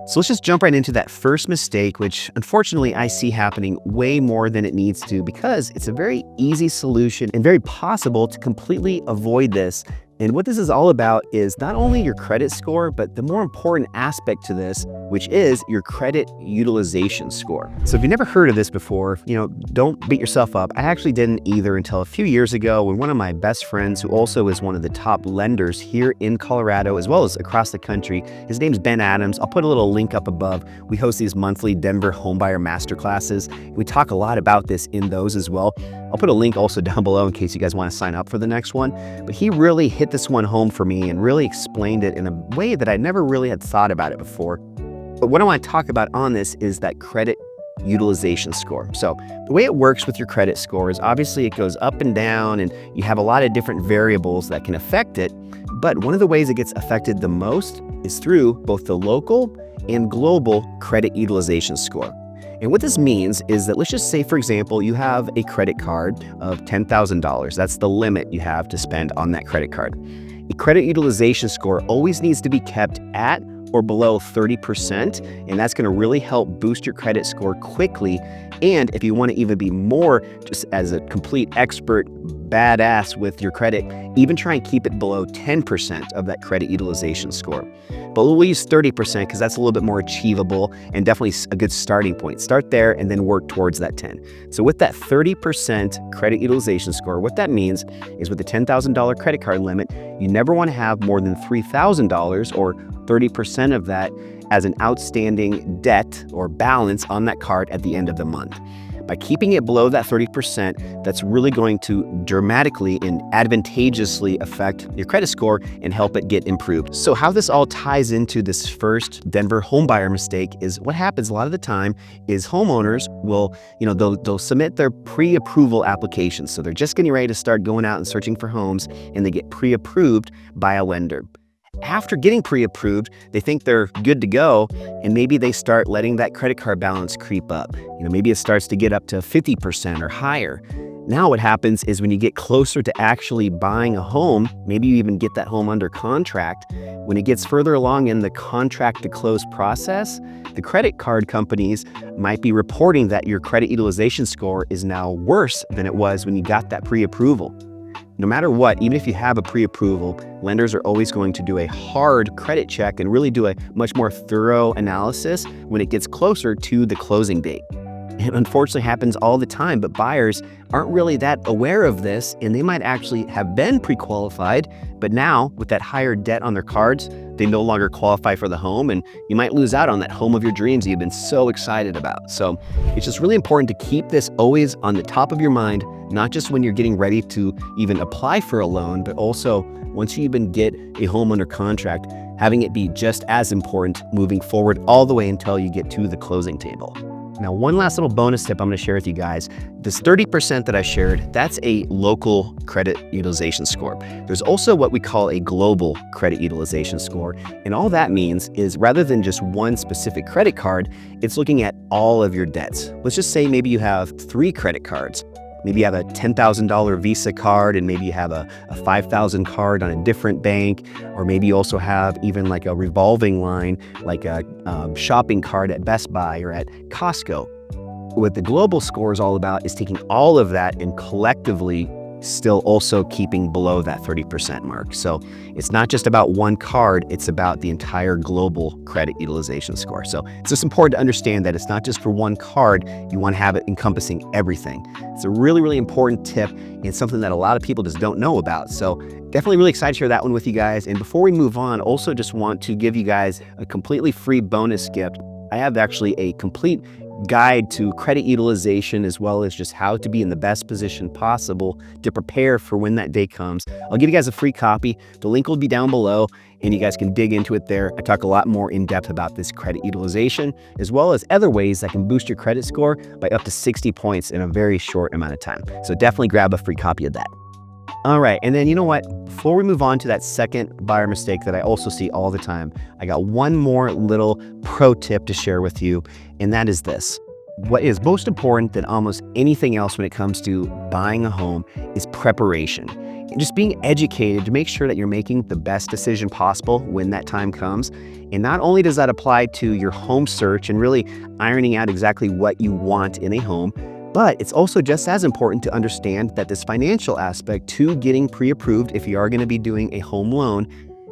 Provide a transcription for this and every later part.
So let's just jump right into that first mistake, which unfortunately I see happening way more than it needs to because it's a very easy solution and very possible to completely avoid this. And what this is all about is not only your credit score, but the more important aspect to this, which is your credit utilization score. So if you've never heard of this before, don't beat yourself up. I actually didn't either until a few years ago when one of my best friends, who also is one of the top lenders here in Colorado, as well as across the country, his name's Ben Adams. I'll put a little link up above. We host these monthly Denver homebuyer masterclasses. We talk a lot about this in those as well. I'll put a link also down below in case you guys want to sign up for the next one. But he really hit this one home for me and really explained it in a way that I never really had thought about it before. But what I want to talk about on this is that credit utilization score. So the way it works with your credit score is obviously it goes up and down and you have a lot of different variables that can affect it. But one of the ways it gets affected the most is through both the local and global credit utilization score. And what this means is that let's just say, for example, you have a credit card of $10,000. That's the limit you have to spend on that credit card. A credit utilization score always needs to be kept at or below 30%, and that's going to really help boost your credit score quickly. And if you want to even be more just as a complete expert badass with your credit, even try and keep it below 10% of that credit utilization score. But we'll use 30% because that's a little bit more achievable and definitely a good starting point. Start there and then work towards that 10. So with that 30% credit utilization score, what that means is with the $10,000 credit card limit, you never want to have more than $3,000 or 30% of that as an outstanding debt or balance on that card at the end of the month. By keeping it below that 30%, that's really going to dramatically and advantageously affect your credit score and help it get improved. So how this all ties into this first Denver homebuyer mistake is what happens a lot of the time is homeowners will, they'll submit their pre-approval applications. So they're just getting ready to start going out and searching for homes and they get pre-approved by a lender. After getting pre-approved, they think they're good to go, and maybe they start letting that credit card balance creep up. Maybe it starts to get up to 50% or higher. Now what happens is when you get closer to actually buying a home, maybe you even get that home under contract. When it gets further along in the contract to close process, the credit card companies might be reporting that your credit utilization score is now worse than it was when you got that pre-approval. No matter what, even if you have a pre-approval, lenders are always going to do a hard credit check and really do a much more thorough analysis when it gets closer to the closing date. It unfortunately happens all the time, but buyers aren't really that aware of this, and they might actually have been pre-qualified, but now with that higher debt on their cards, they no longer qualify for the home, and you might lose out on that home of your dreams you've been so excited about. So it's just really important to keep this always on the top of your mind, not just when you're getting ready to even apply for a loan, but also once you even get a home under contract, having it be just as important moving forward all the way until you get to the closing table. Now, one last little bonus tip I'm going to share with you guys. This 30% that I shared, that's a local credit utilization score. There's also what we call a global credit utilization score. And all that means is rather than just one specific credit card, it's looking at all of your debts. Let's just say maybe you have 3 credit cards. Maybe you have a $10,000 Visa card and maybe you have a $5,000 card on a different bank, or maybe you also have even like a revolving line, like a shopping card at Best Buy or at Costco. What the global score is all about is taking all of that and collectively still also keeping below that 30% mark. So it's not just about one card, it's about the entire global credit utilization score. So it's just important to understand that it's not just for one card, you want to have it encompassing everything. It's a really, really important tip and something that a lot of people just don't know about. So definitely really excited to share that one with you guys. And before we move on, also just want to give you guys a completely free bonus gift. I have actually a complete guide to credit utilization as well as just how to be in the best position possible to prepare for when that day comes. I'll give you guys a free copy. The link will be down below and you guys can dig into it there. I talk a lot more in depth about this credit utilization as well as other ways that can boost your credit score by up to 60 points in a very short amount of time. So definitely grab a free copy of that. All right, and then you know what? Before we move on to that second buyer mistake that I also see all the time, I got one more little pro tip to share with you, and that is this. What is most important than almost anything else when it comes to buying a home is preparation. and just being educated to make sure that you're making the best decision possible when that time comes. And not only does that apply to your home search and really ironing out exactly what you want in a home, but it's also just as important to understand that this financial aspect to getting pre-approved, if you are going to be doing a home loan,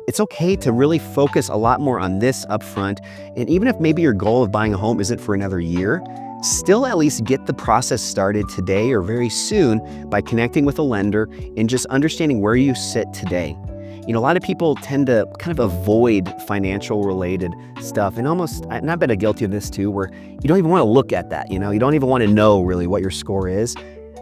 it's okay to really focus a lot more on this upfront. And even if maybe your goal of buying a home isn't for another year, still at least get the process started today or very soon by connecting with a lender and just understanding where you sit today. A lot of people tend to kind of avoid financial related stuff, and and I've been guilty of this too, where you don't even want to look at that. You don't even want to know really what your score is.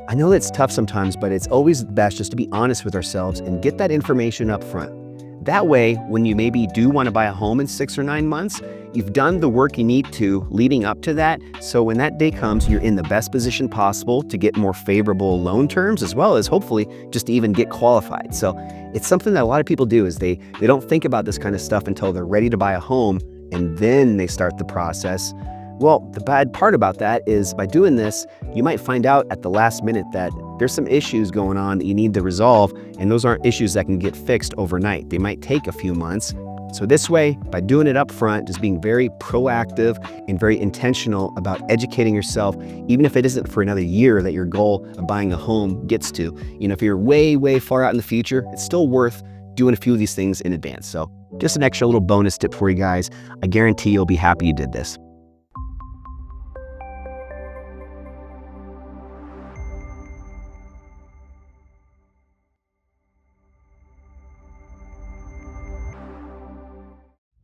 I know that's tough sometimes, but it's always best just to be honest with ourselves and get that information up front. That way, when you maybe do want to buy a home in 6 or 9 months, you've done the work you need to leading up to that. So when that day comes, you're in the best position possible to get more favorable loan terms, as well as hopefully just to even get qualified. So it's something that a lot of people do is they don't think about this kind of stuff until they're ready to buy a home, and then they start the process. Well, the bad part about that is by doing this, you might find out at the last minute that there's some issues going on that you need to resolve, and those aren't issues that can get fixed overnight. They might take a few months. So this way, by doing it up front, just being very proactive and very intentional about educating yourself, even if it isn't for another year that your goal of buying a home gets to. If you're way, way far out in the future, it's still worth doing a few of these things in advance. So just an extra little bonus tip for you guys. I guarantee you'll be happy you did this.